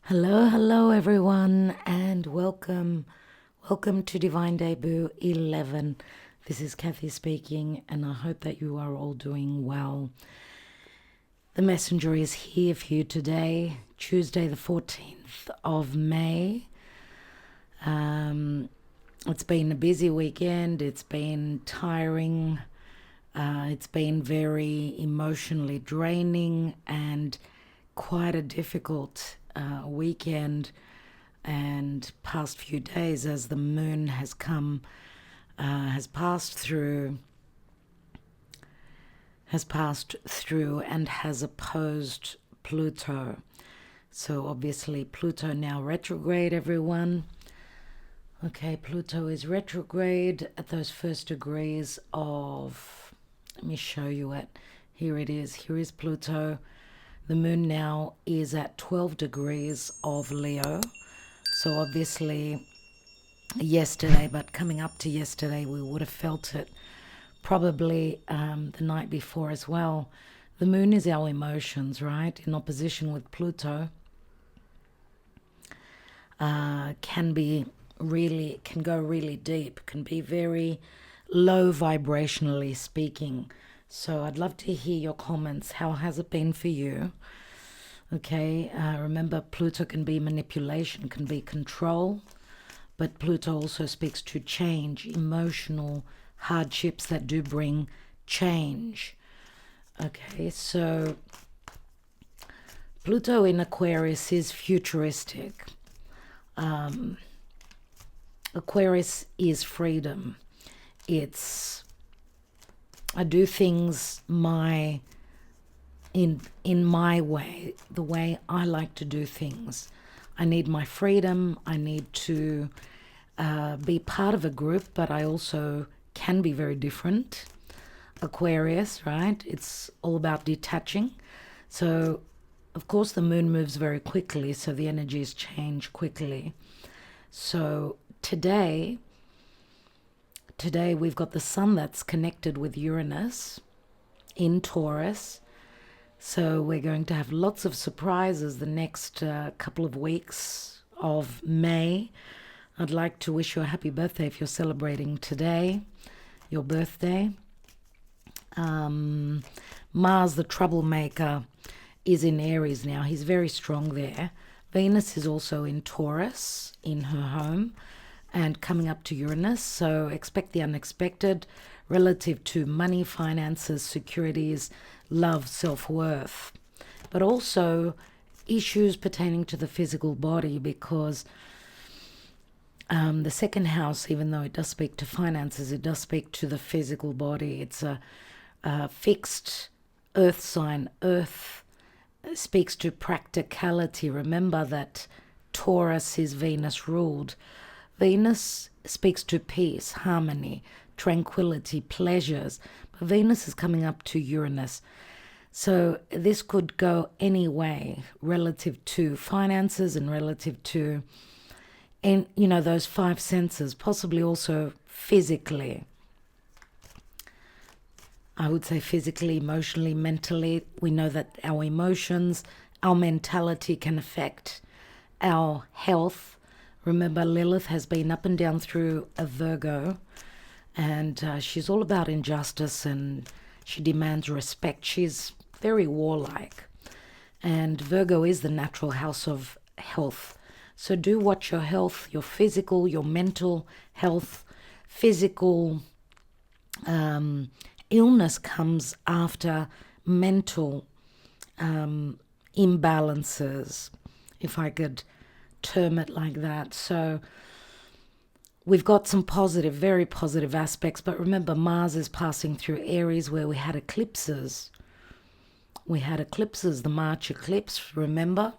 Hello everyone, and welcome to Divine Debut 11. This is Kathy speaking, and I hope that you are all doing well. The messenger is here for you today, Tuesday the 14th of May. It's been a busy weekend, it's been tiring, it's been very emotionally draining and quite a difficult weekend and past few days as the moon has passed through and has opposed Pluto. So obviously Pluto now retrograde, everyone. Okay, Pluto is retrograde at those first degrees of, let me show you it. Here it is. Here is Pluto. The moon now is at 12 degrees of Leo. So obviously yesterday, but coming up to yesterday, we would have felt it probably the night before as well. The moon is our emotions, right? In opposition with Pluto. Can go really deep, can be very low vibrationally speaking. So I'd love to hear your comments. How has it been for you? Okay, remember Pluto can be manipulation, can be control, but Pluto also speaks to change, emotional hardships that do bring change. Okay, so Pluto in Aquarius is futuristic. Aquarius is freedom. I do things in my way, the way I like to do things. I need my freedom. I need to be part of a group, but I also can be very different. Aquarius, right? It's all about detaching. So, of course, the moon moves very quickly, so the energies change quickly. So today we've got the sun that's connected with Uranus in Taurus. So we're going to have lots of surprises the next couple of weeks of May. I'd like to wish you a happy birthday if you're celebrating today, your birthday. Mars, the troublemaker, is in Aries now. He's very strong there. Venus is also in Taurus, in her home, and coming up to Uranus. So expect the unexpected relative to money, finances, securities, love, self-worth, but also issues pertaining to the physical body, because the second house, even though it does speak to finances, it does speak to the physical body. It's a fixed earth sign. Earth speaks to practicality. Remember that Taurus is Venus ruled. Venus speaks to peace, harmony, tranquility, pleasures. But Venus is coming up to Uranus. So this could go any way relative to finances and relative to, those five senses, possibly also physically. I would say physically, emotionally, mentally. We know that our emotions, our mentality can affect our health. Remember, Lilith has been up and down through a Virgo, and she's all about injustice, and she demands respect. She's very warlike, and Virgo is the natural house of health. So do watch your health, your physical, your mental health. Physical illness comes after mental imbalances, if I could term it like that. So we've got some positive, very positive aspects, but remember Mars is passing through Aries, where we had eclipses. The March eclipse, remember?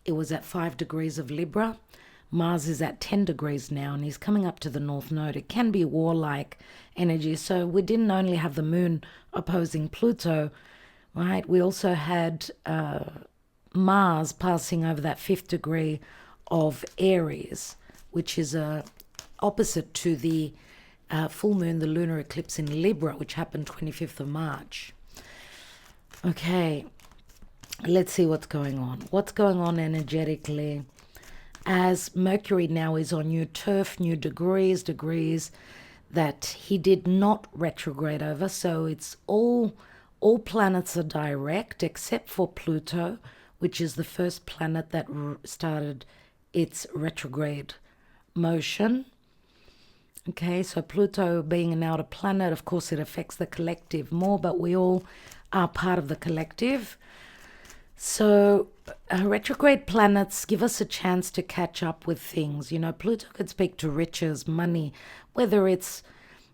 It was at 5 degrees of Libra. Mars is at 10 degrees now, and he's coming up to the North Node. It can be warlike energy. So we didn't only have the moon opposing Pluto, right? We also had Mars passing over that 5th degree of Aries, which is opposite to the full moon, the lunar eclipse in Libra, which happened 25th of March. Okay, let's see what's going on. What's going on energetically as Mercury now is on new turf, new degrees that he did not retrograde over. So it's all planets are direct except for Pluto, which is the first planet that started its retrograde motion. Okay, so Pluto being an outer planet, of course, it affects the collective more, but we all are part of the collective. So retrograde planets give us a chance to catch up with things. You know, Pluto could speak to riches, money, whether it's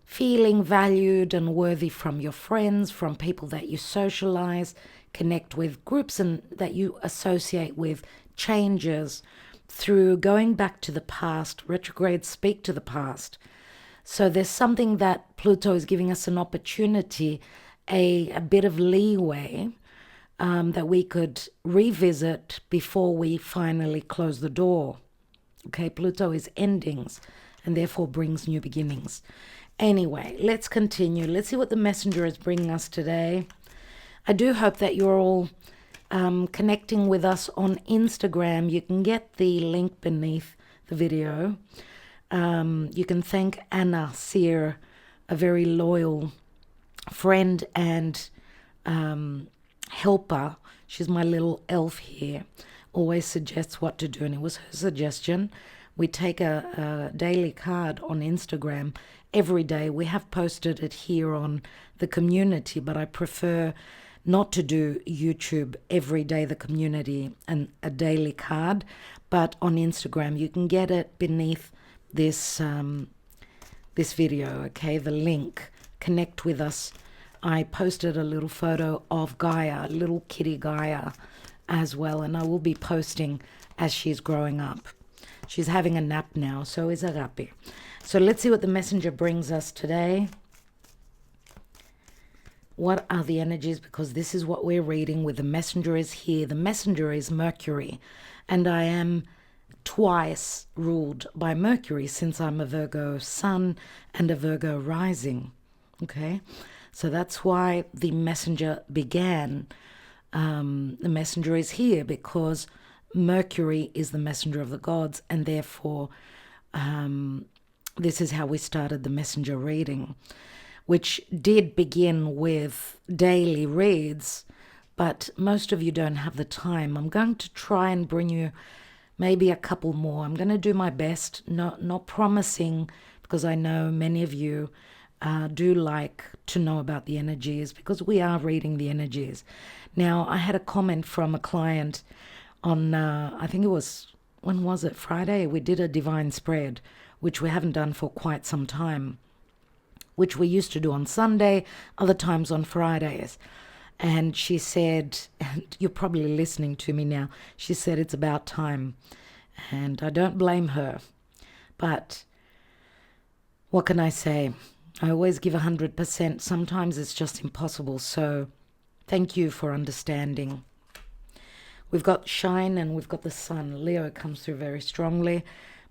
feeling valued and worthy from your friends, from people that you socialize, connect with, groups and that you associate with, changes through going back to the past. Retrogrades speak to the past. So there's something that Pluto is giving us an opportunity, a bit of leeway that we could revisit before we finally close the door. Okay, Pluto is endings and therefore brings new beginnings. Anyway, let's continue. Let's see what the messenger is bringing us today. I do hope that you're all connecting with us on Instagram. You can get the link beneath the video. You can thank Anna Sear, a very loyal friend and helper. She's my little elf here. Always suggests what to do, and it was her suggestion. We take a daily card on Instagram every day. We have posted it here on the community, but I prefer not to do YouTube every day, the community, and a daily card. But on Instagram, you can get it beneath this this video, okay? The link. Connect with us. I posted a little photo of Gaia, little kitty Gaia, as well, and I will be posting as she's growing up. She's having a nap now, so is Agape. So let's see what the messenger brings us today. What are the energies? Because this is what we're reading with the messenger is here. The messenger is Mercury, and I am twice ruled by Mercury since I'm a Virgo sun and a Virgo rising. Okay, so that's why the messenger began. The messenger is here because Mercury is the messenger of the gods, and therefore this is how we started the messenger reading, which did begin with daily reads, but most of you don't have the time. I'm going to try and bring you maybe a couple more. I'm going to do my best, not promising, because I know many of you do like to know about the energies, because we are reading the energies. Now, I had a comment from a client on, I think it was, when was it? Friday. We did a divine spread, which we haven't done for quite some time, which we used to do on Sunday, other times on Fridays. And she said, and you're probably listening to me now, she said it's about time. And I don't blame her. But what can I say? I always give 100%. Sometimes it's just impossible. So thank you for understanding. We've got shine and we've got the sun. Leo comes through very strongly.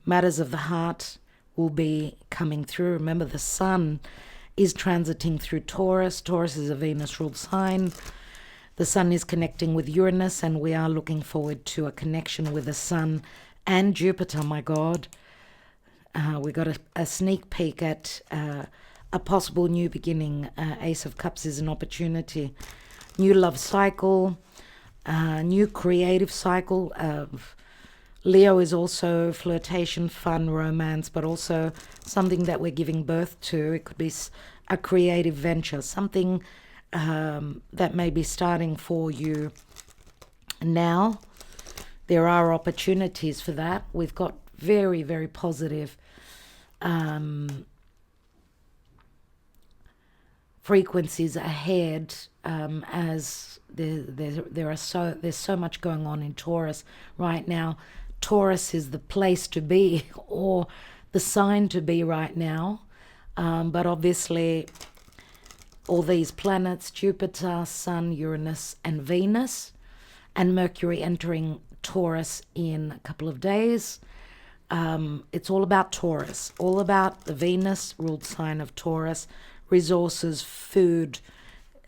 Matters of the heart will be coming through. Remember, the sun is transiting through Taurus. Taurus is a Venus-ruled sign. The sun is connecting with Uranus, and we are looking forward to a connection with the sun and Jupiter, my God. We got a sneak peek at a possible new beginning. Ace of Cups is an opportunity. New love cycle, new creative cycle. Leo is also flirtation, fun, romance, but also something that we're giving birth to. It could be a creative venture, something that may be starting for you now. There are opportunities for that. We've got very, very positive frequencies ahead, as there's so much going on in Taurus right now. Taurus is the place to be, or the sign to be right now. But obviously, all these planets, Jupiter, Sun, Uranus, and Venus, and Mercury entering Taurus in a couple of days. It's all about Taurus, all about the Venus-ruled sign of Taurus, resources, food,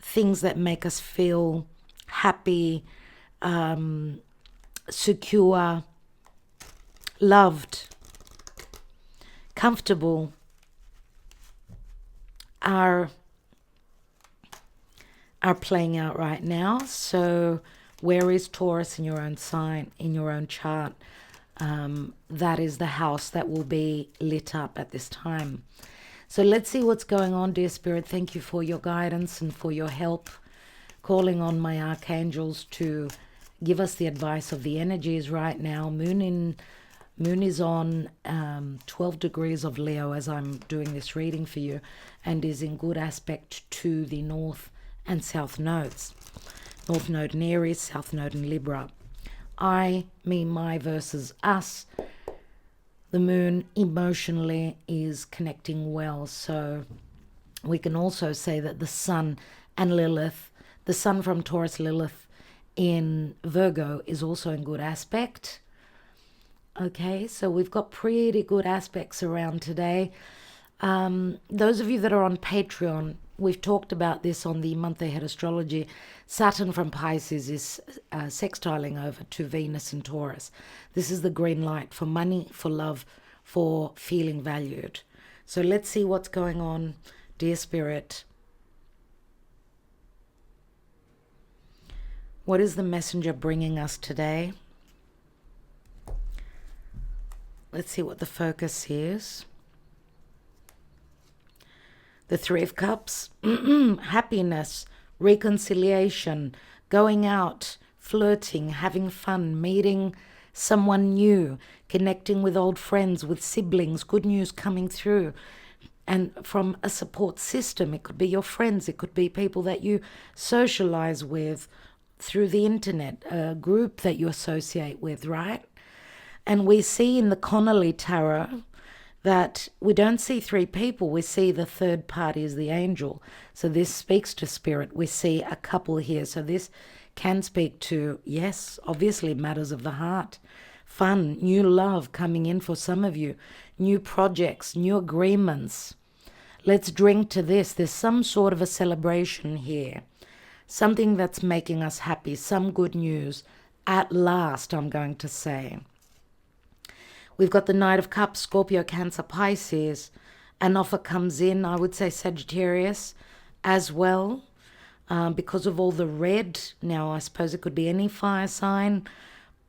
things that make us feel happy, secure, loved, comfortable are playing out right now. So where is Taurus in your own sign, in your own chart? That is the house that will be lit up at this time. So let's see what's going on, dear Spirit. Thank you for your guidance and for your help. Calling on my archangels to give us the advice of the energies right now. Moon is on 12 degrees of Leo as I'm doing this reading for you, and is in good aspect to the North and South nodes. North node in Aries, South node in Libra. I, me, my versus us. The moon emotionally is connecting well. So we can also say that the sun and Lilith, the sun from Taurus, Lilith in Virgo is also in good aspect. Okay, so we've got pretty good aspects around today. Those of you that are on Patreon, we've talked about this on the month ahead astrology. Saturn from Pisces is sextiling over to Venus in Taurus. This is the green light for money, for love, for feeling valued. So let's see what's going on, dear Spirit. What is the messenger bringing us today? Let's see what the focus is. The Three of Cups, happiness, reconciliation, going out, flirting, having fun, meeting someone new, connecting with old friends, with siblings, good news coming through. And from a support system, it could be your friends, it could be people that you socialize with through the internet, a group that you associate with, right? And we see in the Connolly Tarot that we don't see three people, we see the third party as the angel. So this speaks to spirit. We see a couple here. So this can speak to, yes, obviously matters of the heart. Fun, new love coming in for some of you, new projects, new agreements. Let's drink to this. There's some sort of a celebration here. Something that's making us happy, some good news. At last, I'm going to say. We've got the Knight of Cups, Scorpio, Cancer, Pisces. An offer comes in, I would say Sagittarius as well, because of all the red. Now, I suppose it could be any fire sign,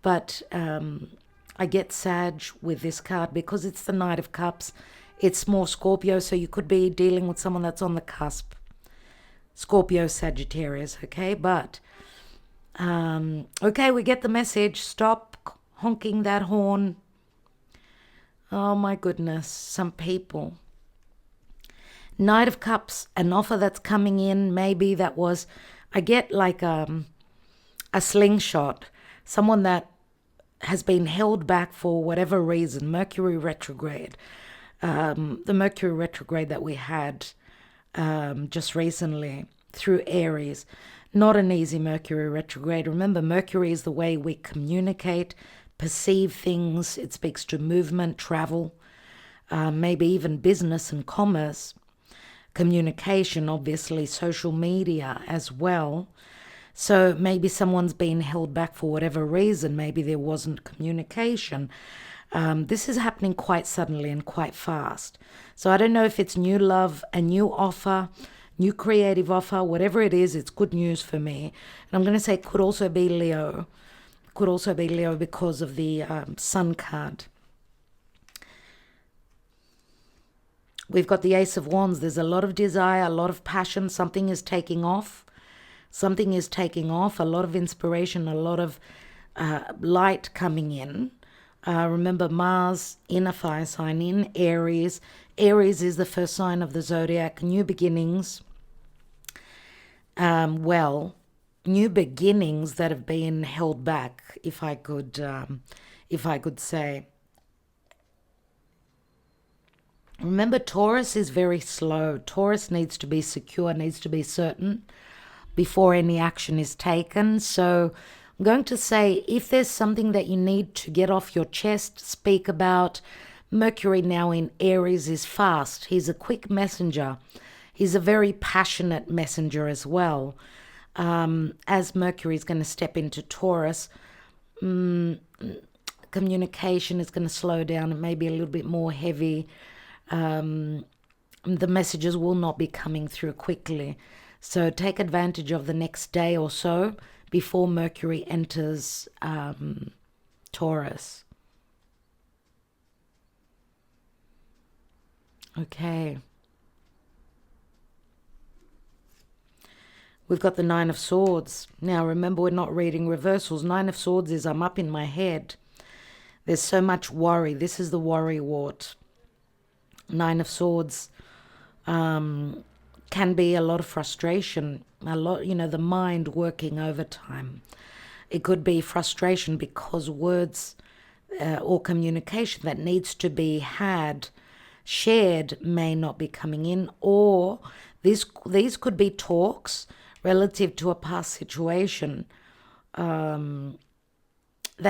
but I get Sag with this card because it's the Knight of Cups. It's more Scorpio, so you could be dealing with someone that's on the cusp. Scorpio, Sagittarius, okay? But, okay, we get the message. Stop honking that horn. Oh my goodness, some people. Knight of Cups, an offer that's coming in, maybe that was, I get like a slingshot, someone that has been held back for whatever reason, Mercury retrograde. The Mercury retrograde that we had just recently through Aries. Not an easy Mercury retrograde. Remember, Mercury is the way we communicate, perceive things. It speaks to movement, travel, maybe even business and commerce, communication, obviously, social media as well. So maybe someone's been held back for whatever reason. Maybe there wasn't communication. This is happening quite suddenly and quite fast. So I don't know if it's new love, a new offer, new creative offer, whatever it is, it's good news for me. And I'm going to say it could also be Leo. Could also be Leo because of the Sun card. We've got the Ace of Wands. There's a lot of desire, a lot of passion. Something is taking off. Something is taking off. A lot of inspiration, a lot of light coming in. Remember, Mars in a fire sign in Aries. Aries is the first sign of the zodiac. New beginnings. New beginnings that have been held back, if I could say. Remember, Taurus is very slow. Taurus needs to be secure, needs to be certain before any action is taken. So I'm going to say, if there's something that you need to get off your chest, speak about. Mercury now in Aries is fast. He's a quick messenger. He's a very passionate messenger as well. As Mercury is going to step into Taurus, communication is going to slow down. It may be a little bit more heavy. The messages will not be coming through quickly. So take advantage of the next day or so before Mercury enters Taurus. Okay. We've got the Nine of Swords. Now, remember, we're not reading reversals. Nine of Swords is I'm up in my head. There's so much worry. This is the worry wart. Nine of Swords can be a lot of frustration. A lot, the mind working overtime. It could be frustration because words or communication that needs to be shared may not be coming in, or these could be talks relative to a past situation that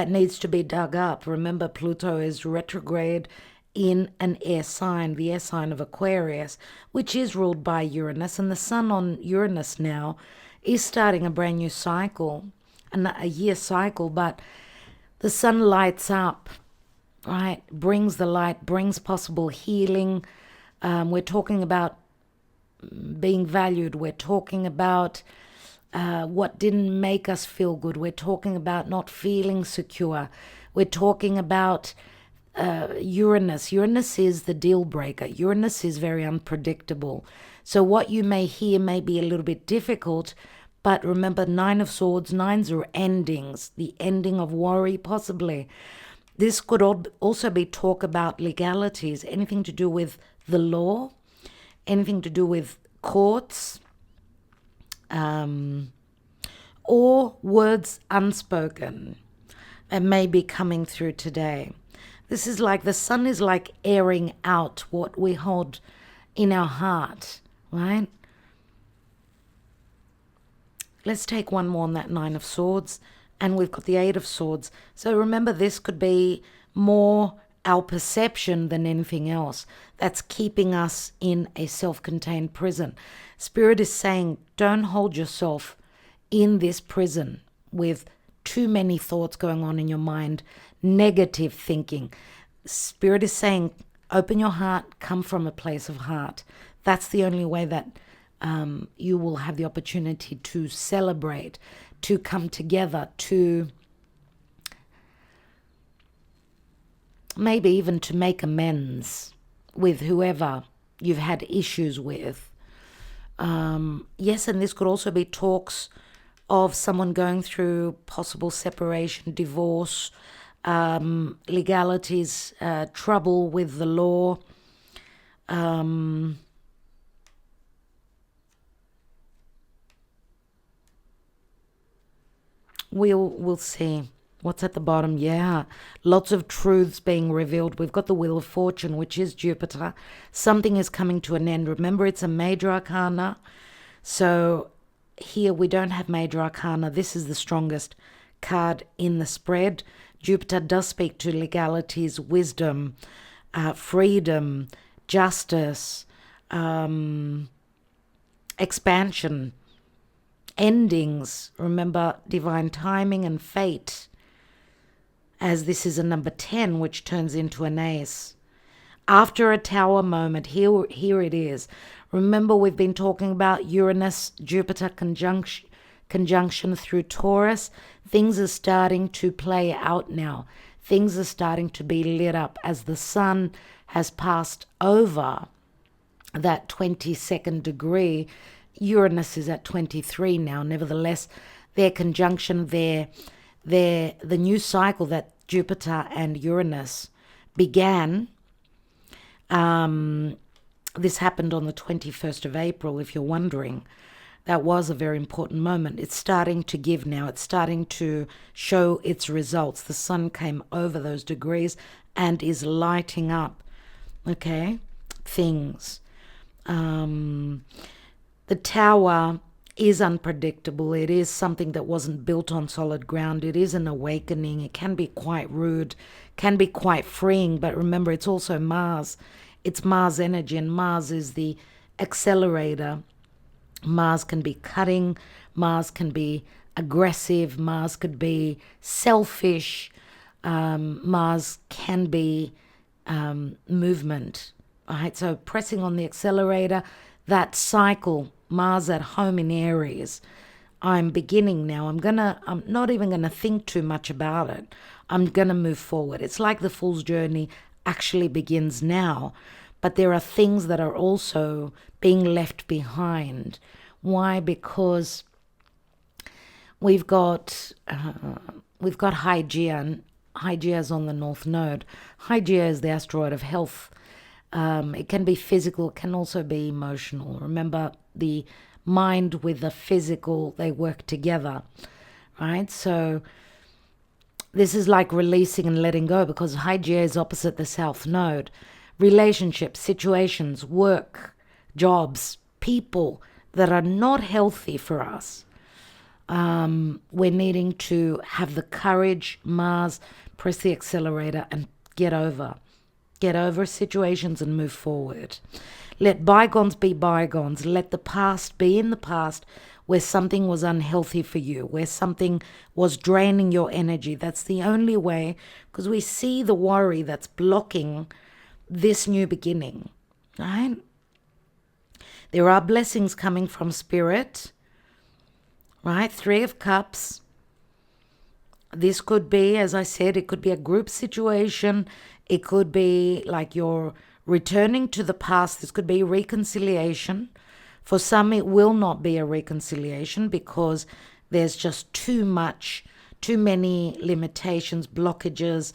needs to be dug up. Remember, Pluto is retrograde in an air sign, the air sign of Aquarius, which is ruled by Uranus, and the sun on Uranus now is starting a brand new cycle, a year cycle, but the sun lights up, right? Brings the light, brings possible healing. We're talking about being valued. We're talking about what didn't make us feel good. We're talking about not feeling secure. We're talking about Uranus. Uranus is the deal breaker. Uranus is very unpredictable. So what you may hear may be a little bit difficult, but remember, Nine of Swords, nines are endings, the ending of worry possibly. This could also be talk about legalities, anything to do with the law, anything to do with courts, or words unspoken that may be coming through today. This is like the sun is like airing out what we hold in our heart, right? Let's take one more on that Nine of Swords. And we've got the Eight of Swords. So remember, this could be more our perception than anything else that's keeping us in a self-contained prison. Spirit is saying, don't hold yourself in this prison with too many thoughts going on in your mind, negative thinking. Spirit is saying, open your heart, come from a place of heart. That's the only way that you will have the opportunity to celebrate, to come together, to maybe even to make amends with whoever you've had issues with. Yes, and this could also be talks of someone going through possible separation, divorce, legalities, trouble with the law. We'll see what's at the bottom. Yeah, lots of truths being revealed. We've got the Wheel of Fortune, which is Jupiter. Something is coming to an end. Remember, it's a major arcana. So here we don't have major arcana. This is the strongest card in the spread. Jupiter does speak to legalities, wisdom, freedom, justice, expansion, endings. Remember, divine timing and fate, as this is a number 10, which turns into an ace. After a tower moment, here it is. Remember, we've been talking about Uranus-Jupiter conjunction through Taurus. Things are starting to play out now. Things are starting to be lit up as the sun has passed over that 22nd degree. Uranus is at 23 now. Nevertheless, their conjunction, the new cycle that Jupiter and Uranus began, this happened on the 21st of April, if you're wondering. That was a very important moment. It's starting to give now. It's starting to show its results. The sun came over those degrees and is lighting up, things. The tower is unpredictable. It is something that wasn't built on solid ground. It is an awakening. It can be quite rude, can be quite freeing, but remember, it's also Mars. It's Mars energy, and Mars is the accelerator Mars can be cutting, Mars can be aggressive, Mars could be selfish, Mars can be movement. All right, so pressing on the accelerator, that cycle, Mars at home in Aries. I'm beginning now. I'm not even gonna think too much about it. I'm gonna move forward. It's like the Fool's Journey actually begins now, but there are things that are also being left behind. Why? Because we've got Hygeia, and Hygeia is on the North Node. Hygeia is the asteroid of health. It can be physical, it can also be emotional. Remember, the mind with the physical, they work together, right? So this is like releasing and letting go, because Hygeia is opposite the South Node. Relationships, situations, work, jobs, people that are not healthy for us. We're needing to have the courage, Mars, press the accelerator and get over situations and move forward. Let bygones be bygones. Let the past be in the past, where something was unhealthy for you, where something was draining your energy. That's the only way, because we see the worry that's blocking this new beginning, right? There are blessings coming from Spirit, right? 3 of Cups. This could be, as I said, it could be a group situation. It could be like you're returning to the past. This could be reconciliation. For some, it will not be a reconciliation, because there's just too many limitations, blockages,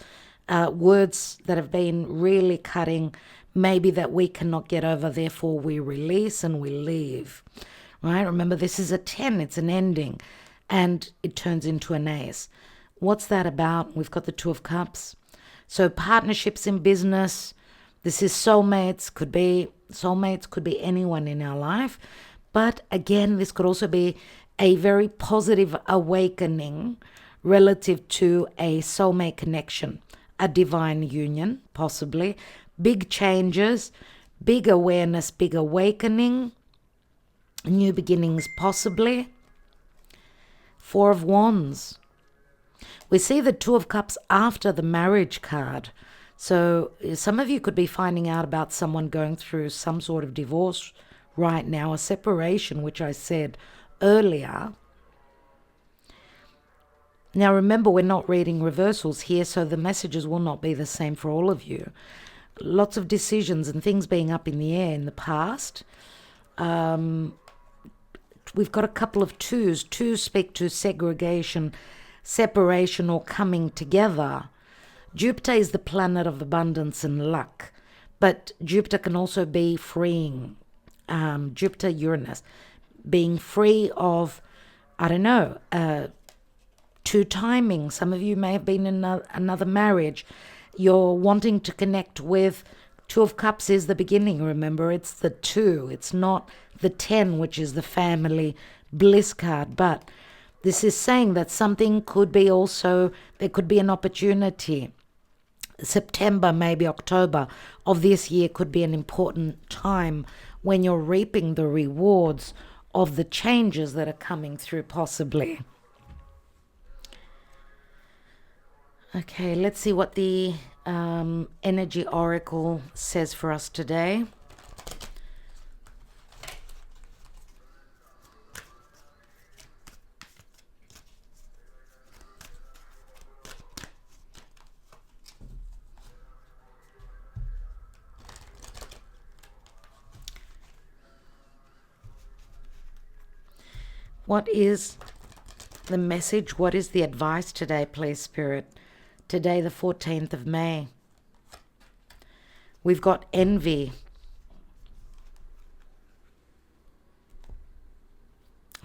words that have been really cutting, maybe that we cannot get over. Therefore, we release and we leave, right? Remember, this is a 10. It's an ending, and it turns into an ace. What's that about? We've got the 2 of Cups. So partnerships in business. This is soulmates. Could be anyone in our life. But again, this could also be a very positive awakening relative to a soulmate connection, a divine union, possibly. Big changes, big awareness, big awakening, new beginnings, possibly. 4 of Wands. We see the 2 of Cups after the marriage card. So some of you could be finding out about someone going through some sort of divorce right now, a separation, which I said earlier. Now remember, we're not reading reversals here, so the messages will not be the same for all of you. Lots of decisions and things being up in the air in the past. We've got a couple of 2s. 2s speak to segregation, separation, or coming together. Jupiter is the planet of abundance and luck, but Jupiter can also be freeing. Jupiter, Uranus, being free of, I don't know, 2 timing. Some of you may have been in another marriage. You're wanting to connect with. 2 of Cups is the beginning. Remember, it's the 2. It's not the 10, which is the family bliss card. But this is saying that something could be also, there could be an opportunity. September, maybe October of this year could be an important time when you're reaping the rewards of the changes that are coming through, possibly. Okay, let's see what the energy oracle says for us today. What is the message? What is the advice today, please, Spirit? Today, the 14th of May. We've got envy.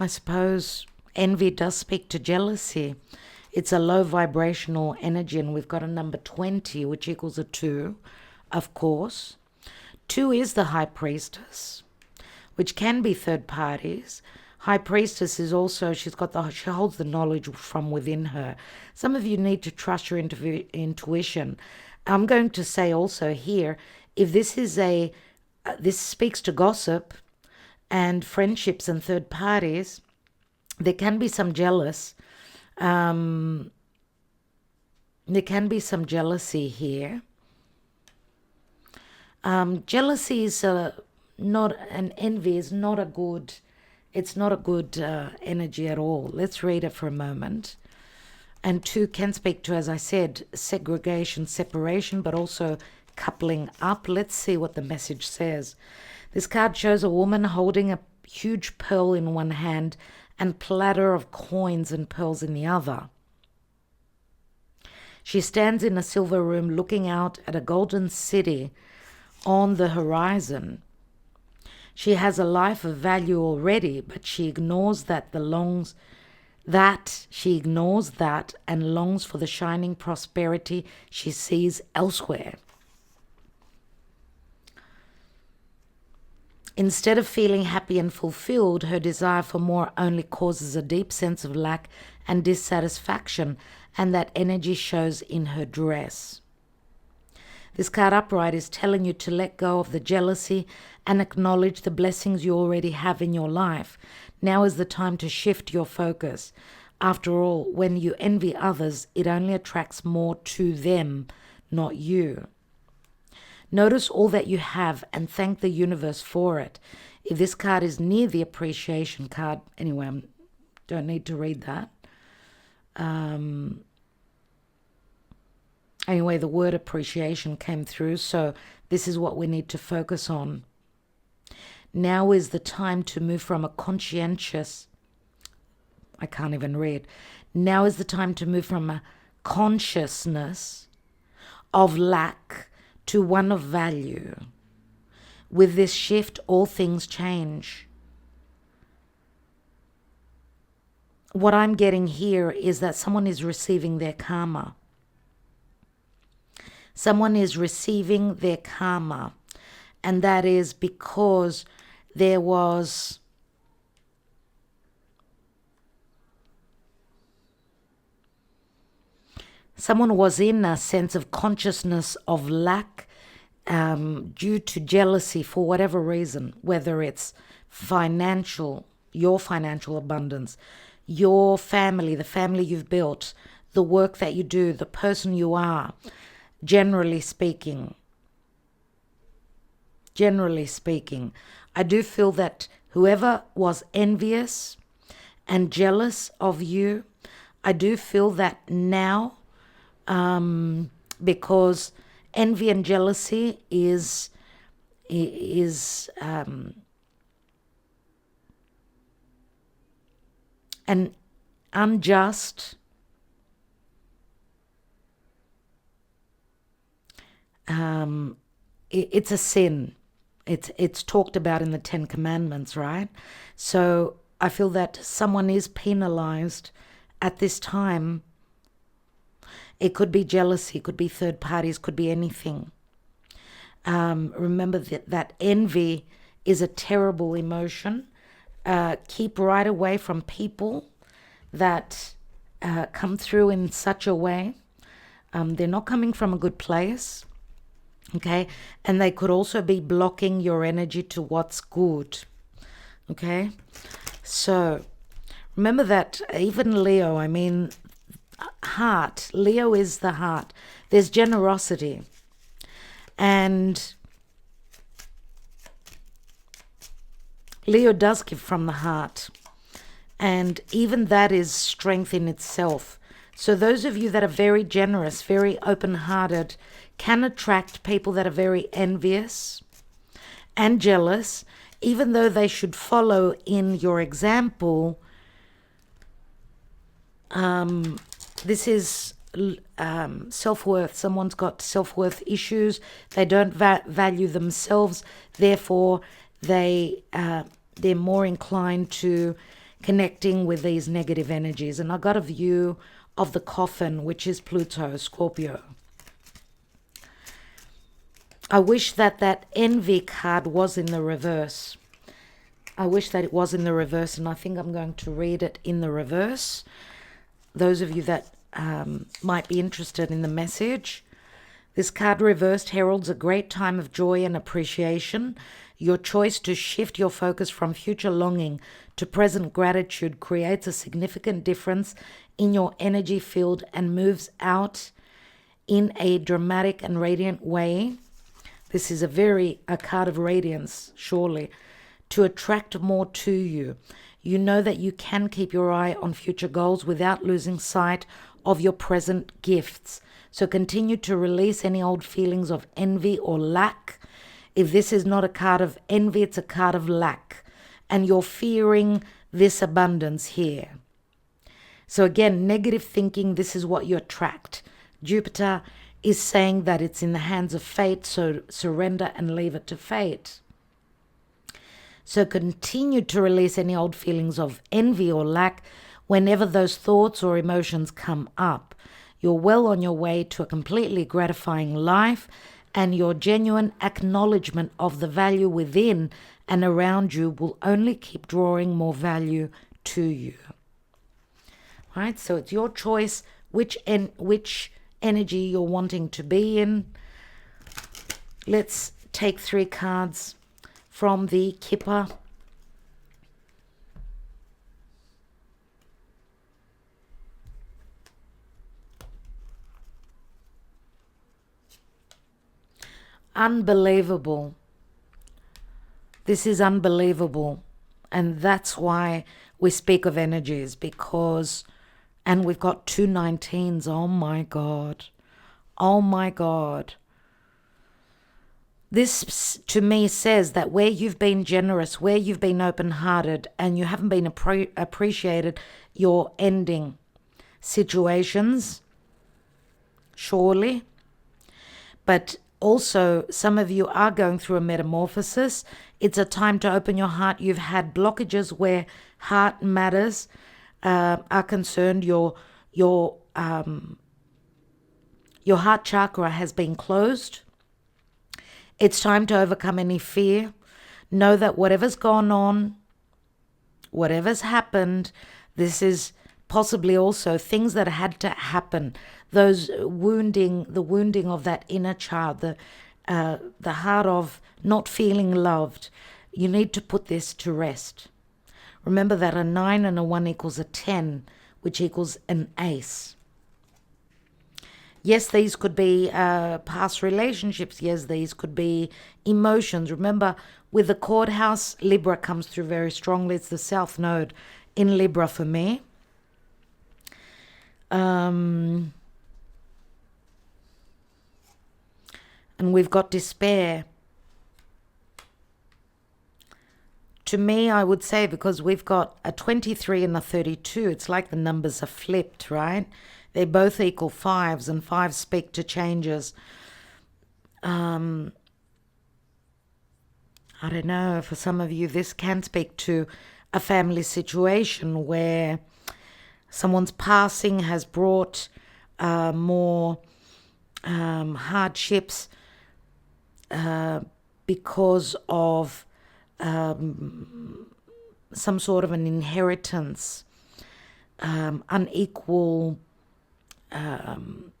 I suppose envy does speak to jealousy. It's a low vibrational energy, and we've got a number 20, which equals a 2, of course. 2 is the High Priestess, which can be third parties. High Priestess is also, she holds the knowledge from within her. Some of you need to trust your intuition. I'm going to say also here, if this is this speaks to gossip, and friendships and third parties, there can be some jealous. There can be some jealousy here. Jealousy is not, and envy is not a good, it's not a good energy at all. Let's read it for a moment. And 2 can speak to, as I said, segregation, separation, but also coupling up. Let's see what the message says. This card shows a woman holding a huge pearl in one hand and platter of coins and pearls in the other. She stands in a silver room looking out at a golden city on the horizon. She has a life of value already, but she ignores that and longs for the shining prosperity she sees elsewhere. Instead of feeling happy and fulfilled, her desire for more only causes a deep sense of lack and dissatisfaction, and that energy shows in her dress. This card upright is telling you to let go of the jealousy and acknowledge the blessings you already have in your life. Now is the time to shift your focus. After all, when you envy others, it only attracts more to them, not you. Notice all that you have and thank the universe for it. If this card is near the appreciation card, anyway, I don't need to read that. Anyway, the word appreciation came through, so this is what we need to focus on. Now is the time to move from a conscientious, I can't even read. Now is the time to move from a consciousness of lack to one of value. With this shift, all things change. What I'm getting here is that someone is receiving their karma. Someone is receiving their karma, and that is because there was someone was in a sense of consciousness of lack due to jealousy for whatever reason, whether it's financial, your financial abundance, your family, the family you've built, the work that you do, the person you are. Generally speaking, I do feel that whoever was envious and jealous of you, I do feel that now, because envy and jealousy is an unjust it's a sin. It's talked about in the 10 Commandments, right? So I feel that someone is penalized at this time. It could be jealousy, it could be third parties, could be anything. Remember that envy is a terrible emotion. Keep right away from people that come through in such a way. They're not coming from a good place. Okay, and they could also be blocking your energy to what's good. Okay, so remember that even Leo, I mean, heart, Leo is the heart. There's generosity, and Leo does give from the heart, and even that is strength in itself. So those of you that are very generous, very open-hearted, can attract people that are very envious and jealous, even though they should follow in your example. This is self-worth. Someone's got self-worth issues. They don't value themselves. Therefore, they're more inclined to connecting with these negative energies. And I got a view of the coffin, which is Pluto, Scorpio. I wish that envy card was in the reverse. I wish that it was in the reverse, and I think I'm going to read it in the reverse. Those of you that might be interested in the message, This card reversed heralds a great time of joy and appreciation. Your choice to shift your focus from future longing to present gratitude creates a significant difference in your energy field and moves out in a dramatic and radiant way. This is a card of radiance, surely, to attract more to you. You know that you can keep your eye on future goals without losing sight of your present gifts. So continue to release any old feelings of envy or lack. If this is not a card of envy, it's a card of lack. And you're fearing this abundance here. So again, negative thinking, this is what you attract. Jupiter is saying that it's in the hands of fate, so surrender and leave it to fate. So continue to release any old feelings of envy or lack whenever those thoughts or emotions come up. You're well on your way to a completely gratifying life, and your genuine acknowledgement of the value within and around you will only keep drawing more value to you. Right? So it's your choice which energy you're wanting to be in. Let's take 3 cards from the Kipper. Unbelievable. This is unbelievable. And that's why we speak of energies, because, and we've got 2 19s. Oh my God. Oh my God. This to me says that where you've been generous, where you've been open-hearted, and you haven't been appreciated, you're ending situations, surely. But also, some of you are going through a metamorphosis. It's a time to open your heart. You've had blockages where heart matters are concerned. Your heart chakra has been closed. It's time to overcome any fear. Know that whatever's gone on, whatever's happened, this is possibly also things that had to happen. Those the wounding of that inner child, the heart of not feeling loved. You need to put this to rest. Remember that a 9 and a 1 equals a 10, which equals an ace. Yes, these could be past relationships. Yes, these could be emotions. Remember, with the courthouse, Libra comes through very strongly. It's the South Node in Libra for me. And we've got despair. To me, I would say, because we've got a 23 and a 32, it's like the numbers are flipped, right? They both equal 5s, and 5s speak to changes. I don't know, for some of you, this can speak to a family situation where someone's passing has brought more hardships because of some sort of an inheritance, unequal and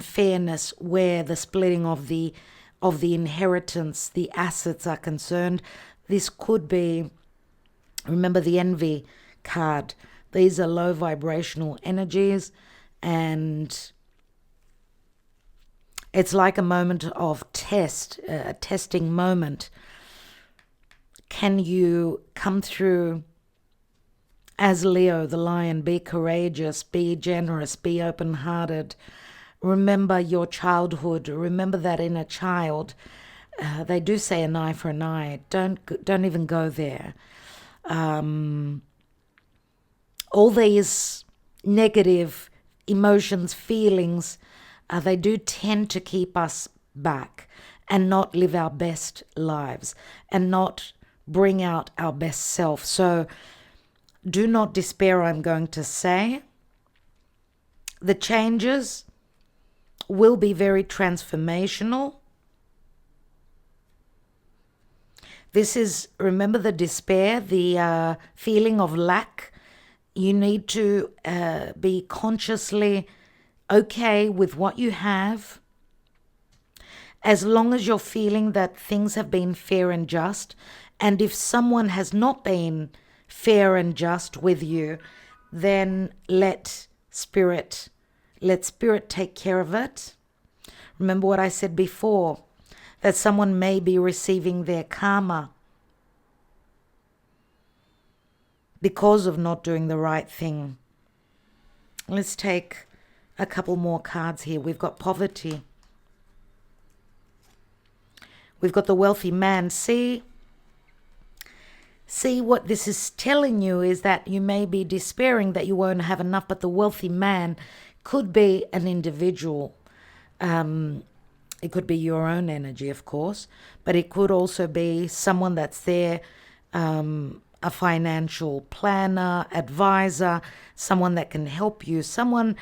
fairness, where the splitting of the inheritance, the assets are concerned. This could be, remember the envy card, these are low vibrational energies, and it's like a moment of a testing moment. Can you come through as Leo, the lion? Be courageous, be generous, be open-hearted. Remember your childhood. Remember that inner child. They do say an eye for an eye. Don't even go there. All these negative emotions, feelings, they do tend to keep us back and not live our best lives and not bring out our best self. So do not despair, I'm going to say. The changes will be very transformational. This is, remember the despair, the feeling of lack. You need to be consciously okay with what you have, as long as you're feeling that things have been fair and just. And if someone has not been fair and just with you, then let spirit take care of it. Remember what I said before, that someone may be receiving their karma because of not doing the right thing. Let's take a couple more cards here. We've got poverty. We've got the wealthy man. See what this is telling you is that you may be despairing that you won't have enough, but the wealthy man could be an individual. It could be your own energy, of course, but it could also be someone that's there, a financial planner, advisor, someone that can help you. Someone,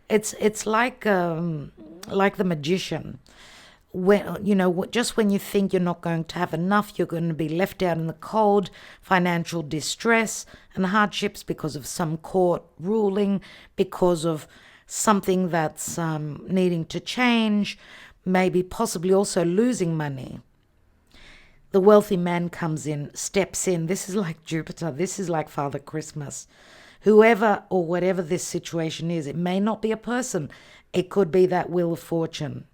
it's like the magician. When, just when you think you're not going to have enough, you're going to be left out in the cold, financial distress and hardships because of some court ruling, because of something that's needing to change, maybe possibly also losing money. The wealthy man comes in, steps in. This is like Jupiter. This is like Father Christmas. Whoever or whatever this situation is, it may not be a person. It could be that wheel of fortune.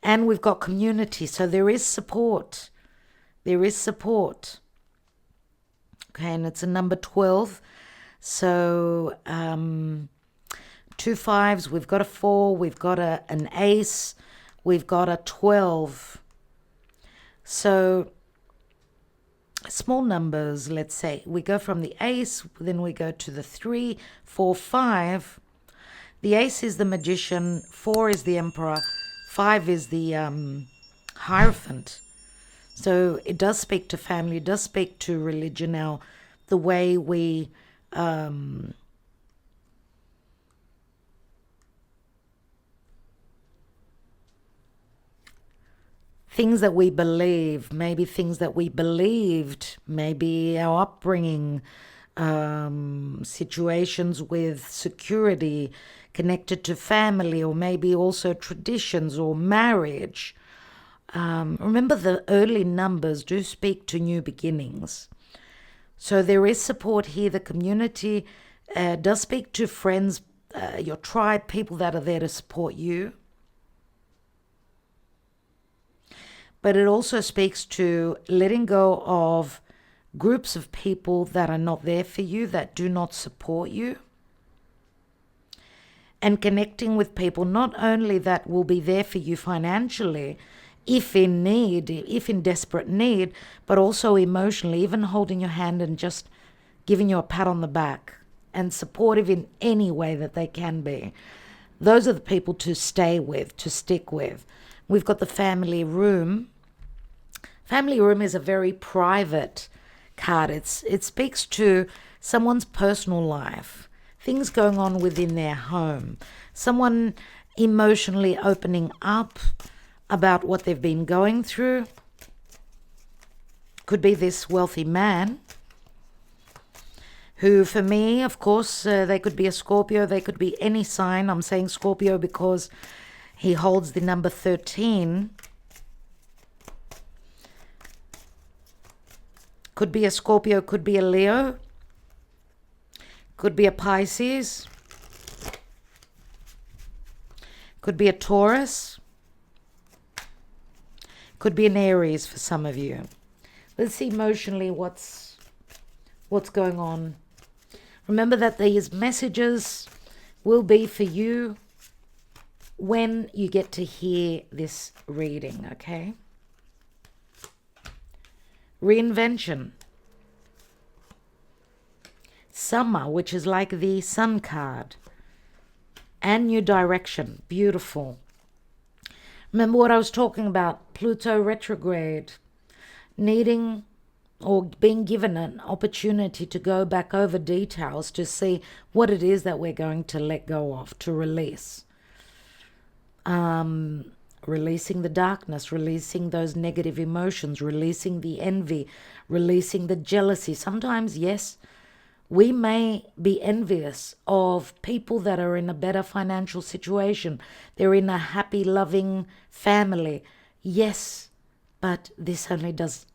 And we've got community, so there is support. There is support. Okay, and it's a number 12. So 2 5s, we've got a 4, we've got an ace, we've got a 12. So small numbers, let's say. We go from the ace, then we go to the 3, 4, 5. The ace is the magician, 4 is the emperor, 5 is the Hierophant. So it does speak to family, it does speak to religion now, the way we things that we believe, maybe things that we believed, maybe our upbringing, situations with security connected to family, or maybe also traditions or marriage. Remember, the early numbers do speak to new beginnings. So there is support here. The community does speak to friends, your tribe, people that are there to support you. But it also speaks to letting go of groups of people that are not there for you, that do not support you. And connecting with people not only that will be there for you financially, if in need, if in desperate need, but also emotionally, even holding your hand and just giving you a pat on the back and supportive in any way that they can be. Those are the people to stay with, to stick with. We've got the family room. Family room is a very private card. It speaks to someone's personal life, things going on within their home, someone emotionally opening up about what they've been going through. Could be this wealthy man, who for me, of course, they could be a Scorpio, they could be any sign. I'm saying Scorpio because he holds the number 13. Could be a Scorpio, could be a Leo, could be a Pisces, could be a Taurus, could be an Aries for some of you. Let's see emotionally what's going on. Remember that these messages will be for you when you get to hear this reading, okay? Reinvention. Summer, which is like the sun card. And new direction. Beautiful. Remember what I was talking about? Pluto retrograde. Needing or being given an opportunity to go back over details to see what it is that we're going to let go of, to release. Releasing the darkness, releasing those negative emotions, releasing the envy, releasing the jealousy. Sometimes, yes, We may be envious of people that are in a better financial situation. They're in a happy, loving family. Yes, but this only does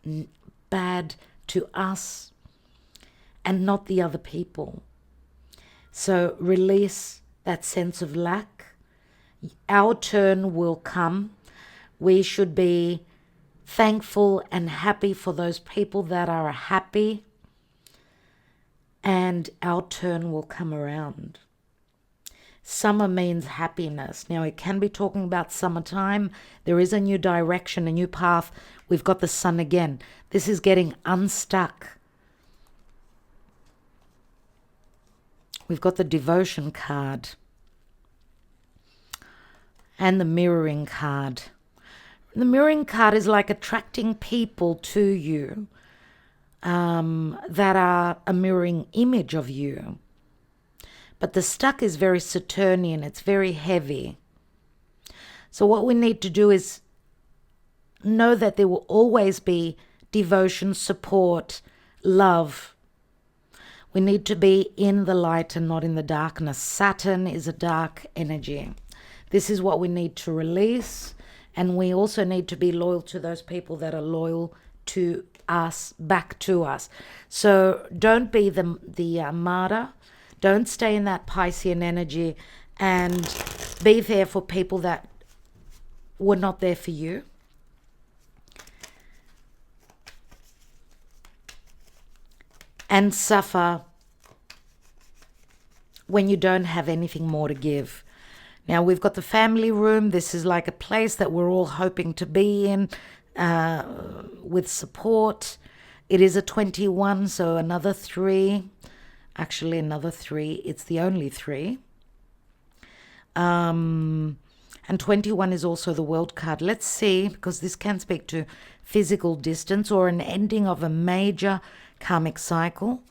bad to us and not the other people. So release that sense of lack. Our turn will come. We should be thankful and happy for those people that are happy, and our turn will come around. Summer means happiness. Now, it can be talking about summertime. There is a new direction, a new path. We've got the sun again. This is getting unstuck. We've got the devotion card and the mirroring card. The mirroring card is like attracting people to you that are a mirroring image of you. But the stuck is very Saturnian. It's very heavy. So what we need to do is know that there will always be devotion, support, love. We need to be in the light and not in the darkness. Saturn is a dark energy. This is what we need to release. And we also need to be loyal to those people that are loyal to us, back to us. So don't be the martyr. Don't stay in that Piscean energy and be there for people that were not there for you. And suffer when you don't have anything more to give. Now, we've got the family room. This is like a place that we're all hoping to be in with support. It is a 21, so another 3. Actually, another 3. It's the only 3. And 21 is also the world card. Let's see, because this can speak to physical distance or an ending of a major karmic cycle.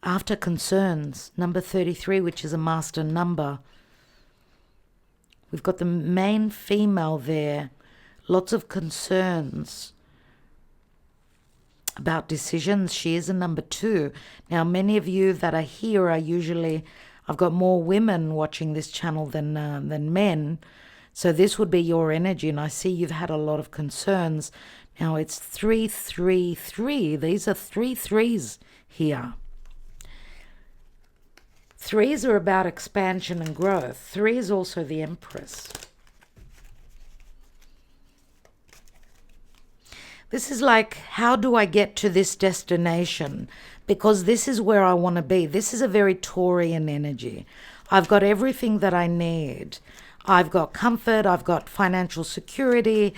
After concerns, number 33, which is a master number. We've got the main female there. Lots of concerns about decisions. She is a number 2. Now, many of you that are here are usually, I've got more women watching this channel than men. So this would be your energy. And I see you've had a lot of concerns. Now, it's 333. These are 3 3s here. 3s are about expansion and growth. 3 is also the Empress. This is like, how do I get to this destination? Because this is where I want to be. This is a very Taurian energy. I've got everything that I need. I've got comfort. I've got financial security.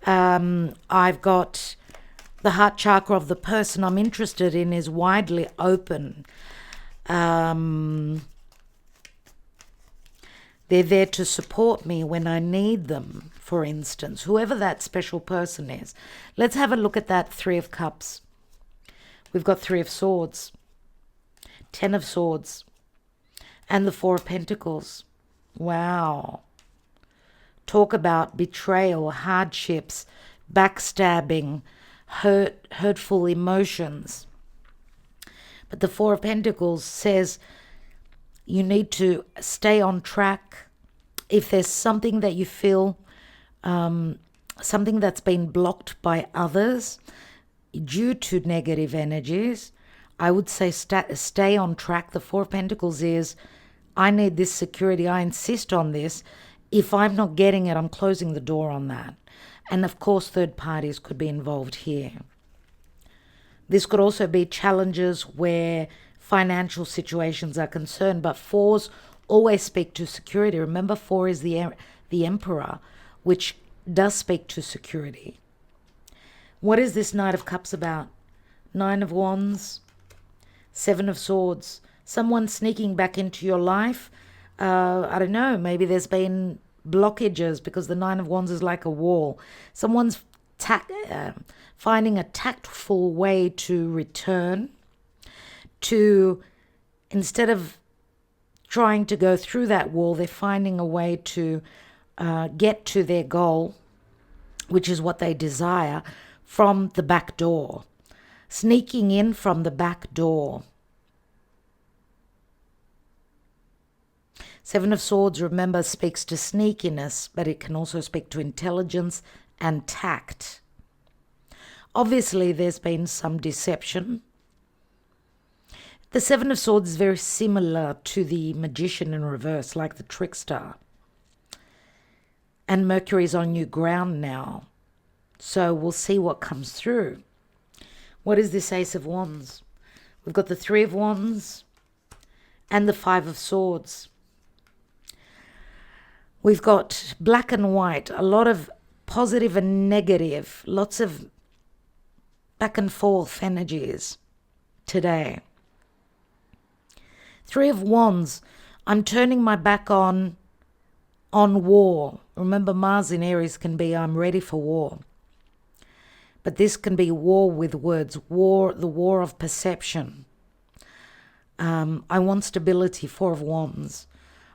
I've got the heart chakra of the person I'm interested in is widely open. They're there to support me when I need them, for instance, whoever that special person is. Let's have a look at that 3 of Cups. We've got 3 of Swords, 10 of Swords, and the 4 of Pentacles. Wow. Talk about betrayal, hardships, backstabbing, hurtful emotions. But the 4 of Pentacles says you need to stay on track. If there's something that you feel, something that's been blocked by others due to negative energies, I would say stay on track. The 4 of Pentacles is, I need this security. I insist on this. If I'm not getting it, I'm closing the door on that. And of course, third parties could be involved here. This could also be challenges where financial situations are concerned, but 4s always speak to security. Remember, 4 is the Emperor, which does speak to security. What is this Knight of Cups about? 9 of Wands, 7 of Swords. Someone sneaking back into your life. I don't know, maybe there's been blockages because the 9 of Wands is like a wall. Someone's finding a tactful way to return, to, instead of trying to go through that wall, they're finding a way to get to their goal, which is what they desire, from the back door. Sneaking in from the back door. Seven of Swords, remember, speaks to sneakiness, but it can also speak to intelligence and tact. Obviously, there's been some deception. The Seven of Swords is very similar to the Magician in reverse, like the trickster. And Mercury's on new ground now. So we'll see what comes through. What is this Ace of Wands? We've got the Three of Wands and the Five of Swords. We've got black and white, a lot of positive and negative, lots of back and forth energies today. Three of Wands, I'm turning my back on war. Remember, Mars in Aries can be, I'm ready for war. But this can be war with words, war, the war of perception. I want stability, Four of Wands.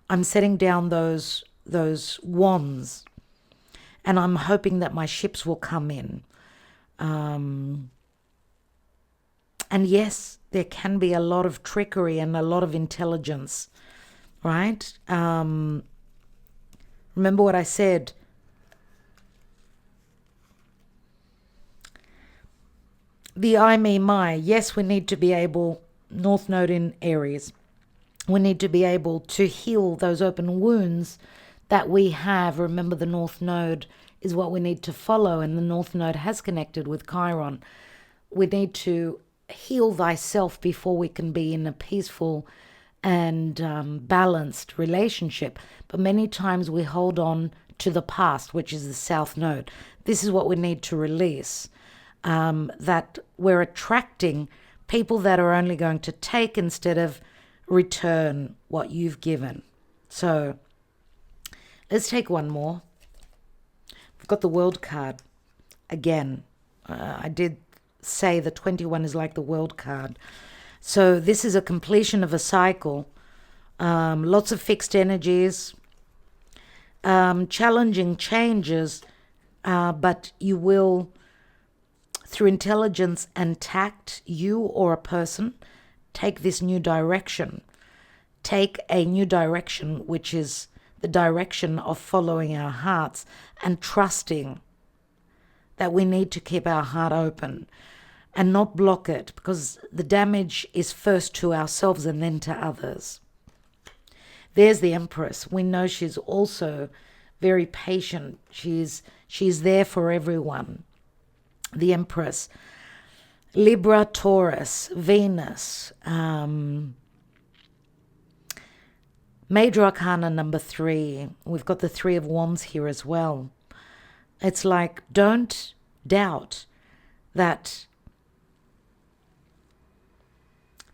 I'm setting down those wands, and I'm hoping that my ships will come in. And yes, there can be a lot of trickery and a lot of intelligence, right? Remember what I said. The I, me, my. Yes, we need to be able, North Node in Aries, we need to be able to heal those open wounds that we have. Remember, the North Node is what we need to follow, and the North Node has connected with Chiron. We need to heal thyself before we can be in a peaceful and balanced relationship. But many times we hold on to the past, which is the South Node. This is what we need to release. That we're attracting people that are only going to take instead of return what you've given. So let's take one more. We've got the World card again. I did say the 21 is like the World card. So this is a completion of a cycle. Lots of fixed energies, challenging changes, but you will, through intelligence and tact, you or a person, take this new direction. Take a new direction, which is the direction of following our hearts and trusting that we need to keep our heart open and not block it, because the damage is first to ourselves and then to others. There's the Empress. We know she's also very patient. She's there for everyone. The Empress. Libra, Taurus, Venus. Major Arcana number 3. We've got the Three of Wands here as well. It's like, don't doubt that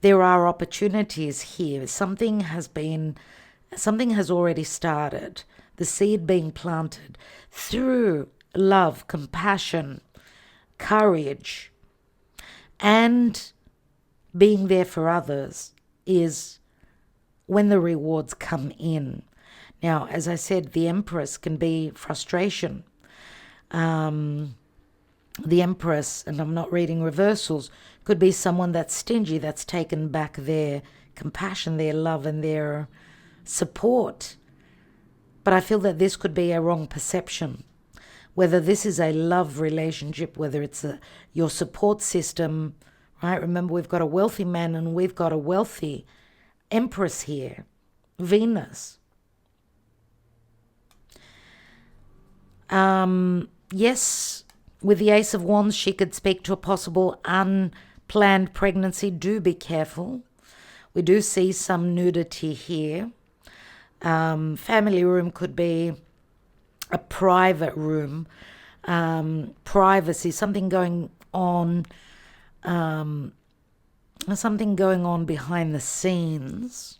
there are opportunities here. Something has already started. The seed being planted through love, compassion, courage, and being there for others is when the rewards come in. Now, as I said, the Empress can be frustration. The Empress, and I'm not reading reversals, could be someone that's stingy, that's taken back their compassion, their love, and their support. But I feel that this could be a wrong perception. Whether this is a love relationship, whether it's your support system, right? Remember, we've got a wealthy man and we've got a wealthy Empress here, Venus. Yes, with the Ace of Wands, she could speak to a possible unplanned pregnancy. Do be careful. We do see some nudity here. Family room could be a private room. Privacy, something going on behind the scenes.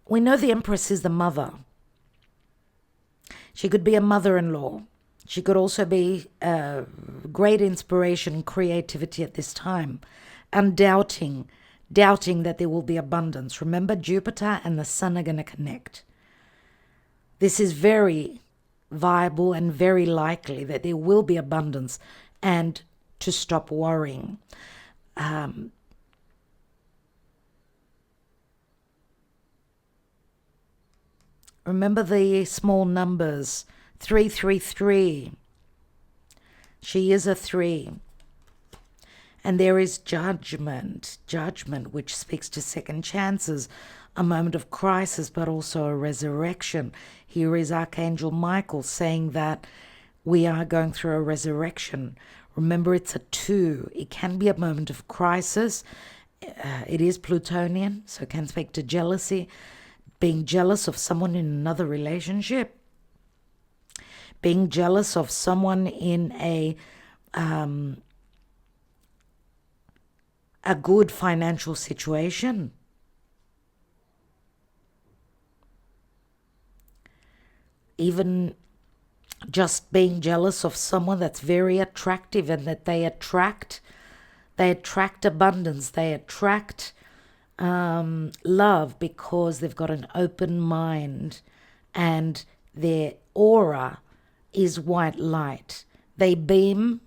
We know the Empress is the mother. She could be a mother-in-law. She could also be great inspiration and creativity at this time. And doubting that there will be abundance. Remember, Jupiter and the Sun are going to connect. This is very viable and very likely that there will be abundance, and to stop worrying. Remember the small numbers. 333. She is a 3. And there is judgment, which speaks to second chances, a moment of crisis, but also a resurrection. Here is Archangel Michael saying that we are going through a resurrection. Remember, it's a 2. It can be a moment of crisis. It is Plutonian, so it can speak to jealousy, being jealous of someone in another relationship, being jealous of someone in a good financial situation. Even just being jealous of someone that's very attractive and that they attract abundance, they attract love because they've got an open mind and their aura is white light. They beam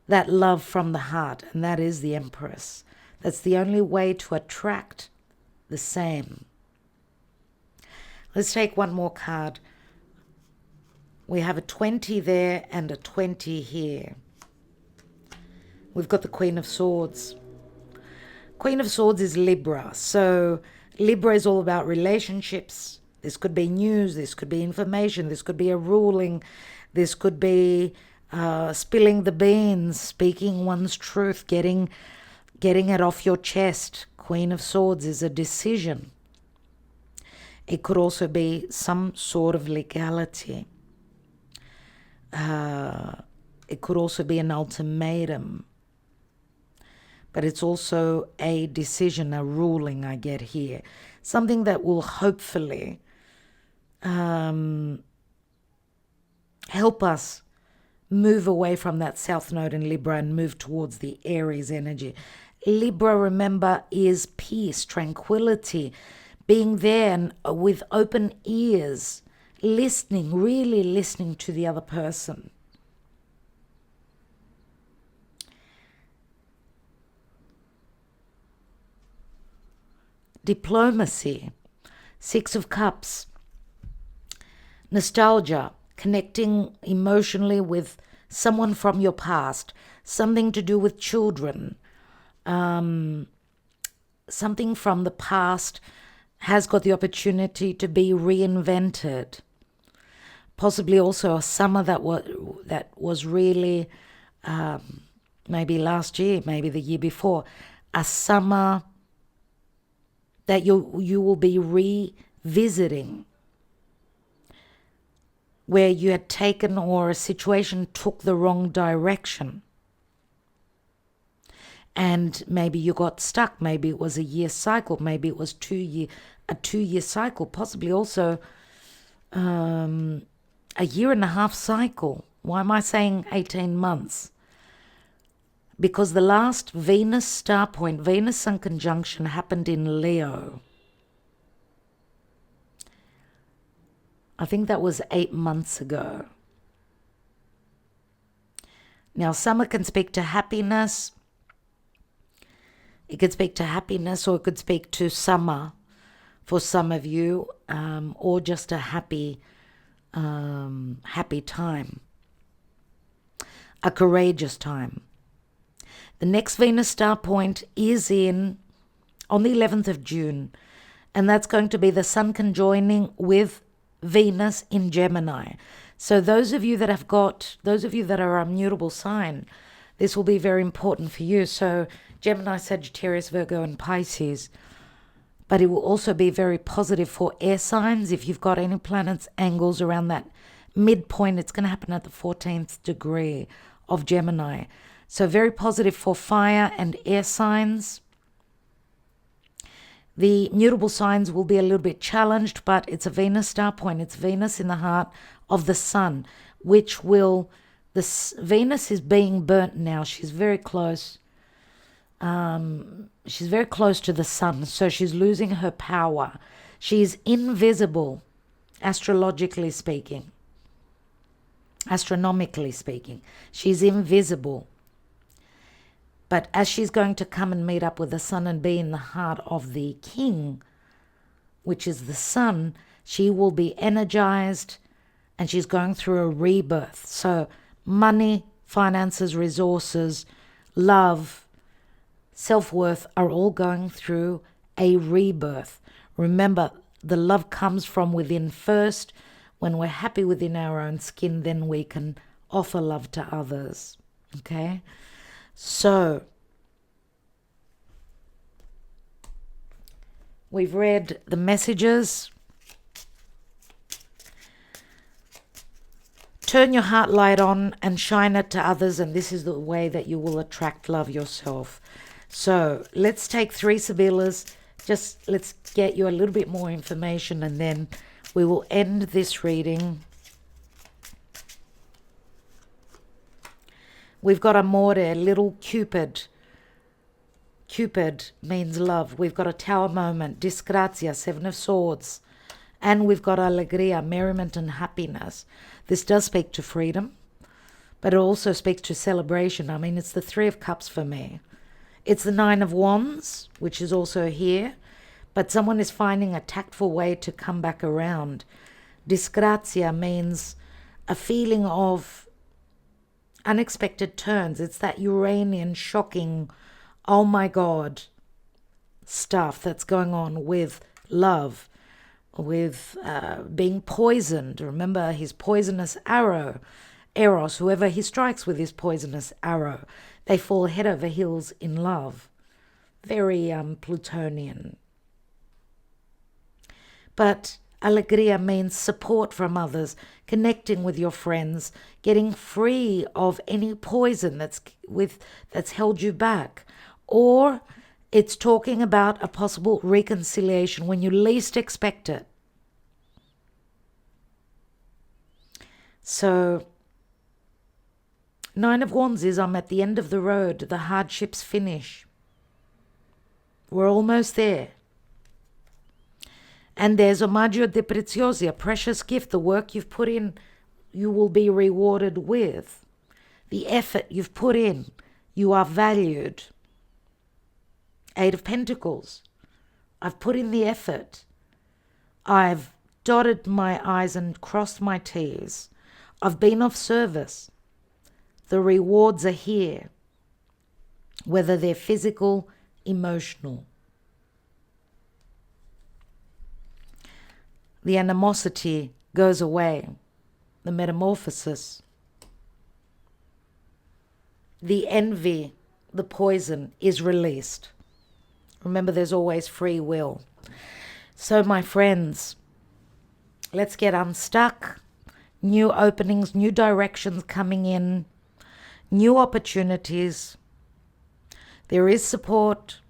that love from the heart, and that is the Empress. That's the only way to attract the same. Let's take one more card. We have a 20 there and a 20 here. We've got the Queen of Swords. Queen of Swords is Libra. So Libra is all about relationships. This could be news. This could be information. This could be a ruling. This could be spilling the beans, speaking one's truth, getting it off your chest. Queen of Swords is a decision. It could also be some sort of legality. It could also be an ultimatum. But it's also a decision, a ruling I get here. Something that will hopefully help us move away from that South Node in Libra and move towards the Aries energy. Libra, remember, is peace, tranquility, being there and with open ears, listening, really listening to the other person. Diplomacy, 6 of Cups, nostalgia, connecting emotionally with someone from your past, something to do with children, something from the past has got the opportunity to be reinvented. Possibly also a summer that was really maybe last year, maybe the year before, a summer that you will be revisiting, where you had taken or a situation took the wrong direction. And maybe you got stuck. Maybe it was a year cycle. Maybe it was a 2-year cycle. Possibly also a 1.5-year cycle. Why am I saying 18 months? Because the last Venus star point, Venus Sun conjunction, happened in Leo. I think that was 8 months ago. Now, summer can speak to happiness. It could speak to happiness, or it could speak to summer for some of you, or just a happy time, a courageous time. The next Venus star point is on the 11th of June, and that's going to be the Sun conjoining with Venus in Gemini. So those of you that are a mutable sign, this will be very important for you. So Gemini, Sagittarius, Virgo, and Pisces. But it will also be very positive for air signs. If you've got any planets angles around that midpoint, it's going to happen at the 14th degree of Gemini. So very positive for fire and air signs. The mutable signs will be a little bit challenged, but it's a Venus star point. It's Venus in the heart of the Sun, which will... Venus is being burnt now. She's very close. She's very close to the Sun, so she's losing her power. She's invisible, astrologically speaking. Astronomically speaking. She's invisible. But as she's going to come and meet up with the Sun and be in the heart of the King, which is the Sun, She will be energized and she's going through a rebirth. So money, finances, resources, love, self-worth are all going through a rebirth. Remember, the love comes from within first. When we're happy within our own skin, then we can offer love to others. Okay? So, we've read the messages. Turn your heart light on and shine it to others, and this is the way that you will attract love yourself. So let's take 3 Sibillas. Just let's get you a little bit more information, and then we will end this reading. We've got Amore, little Cupid. Cupid means love. We've got a Tower moment, Disgrazia, 7 of Swords. And we've got Alegria, merriment and happiness. This does speak to freedom, but it also speaks to celebration. I mean, it's the 3 of Cups for me. It's the 9 of Wands, which is also here, but someone is finding a tactful way to come back around. Disgrazia means a feeling of unexpected turns. It's that Uranian shocking, oh my God, stuff that's going on with love, with being poisoned. Remember his poisonous arrow, Eros, whoever he strikes with his poisonous arrow, they fall head over heels in love. Very Plutonian. But Alegria means support from others, connecting with your friends, getting free of any poison that's held you back. Or it's talking about a possible reconciliation when you least expect it. So 9 of Wands is I'm at the end of the road. The hardships finish. We're almost there. And there's Omaggio de Preziosi, a precious gift. The work you've put in, you will be rewarded with. The effort you've put in, you are valued. 8 of Pentacles. I've put in the effort. I've dotted my I's and crossed my T's. I've been of service. The rewards are here, whether they're physical, emotional. The animosity goes away. The metamorphosis. The envy, the poison is released. Remember, there's always free will. So, my friends, let's get unstuck. New openings, new directions coming in, new opportunities. There is support.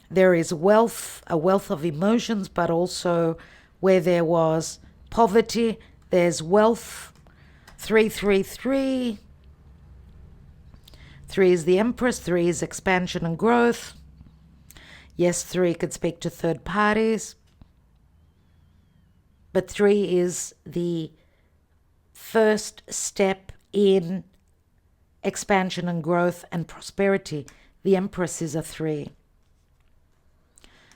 There is wealth, a wealth of emotions, but also where there was poverty, there's wealth. 333. 3 is the Empress. 3 is expansion and growth. Yes, 3 could speak to third parties. But 3 is the first step in expansion and growth and prosperity. The Empress is a 3.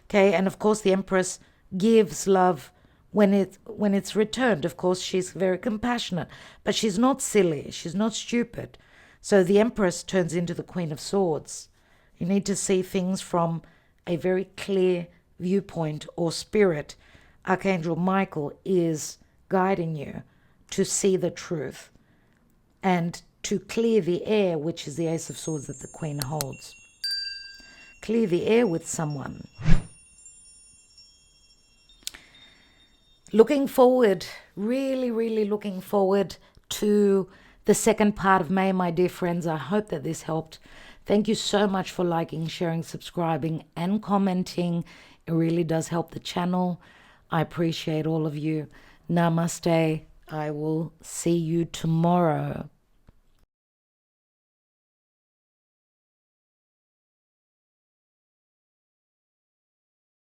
Okay, and of course the Empress gives love when it's returned. Of course, she's very compassionate, but she's not silly. She's not stupid. So the Empress turns into the Queen of Swords. You need to see things from a very clear viewpoint or spirit. Archangel Michael is guiding you to see the truth and to clear the air, which is the Ace of Swords that the Queen holds. Clear the air with someone. Looking forward, really, really looking forward to the second part of May, my dear friends. I hope that this helped. Thank you so much for liking, sharing, subscribing, and commenting. It really does help the channel. I appreciate all of you. Namaste. I will see you tomorrow.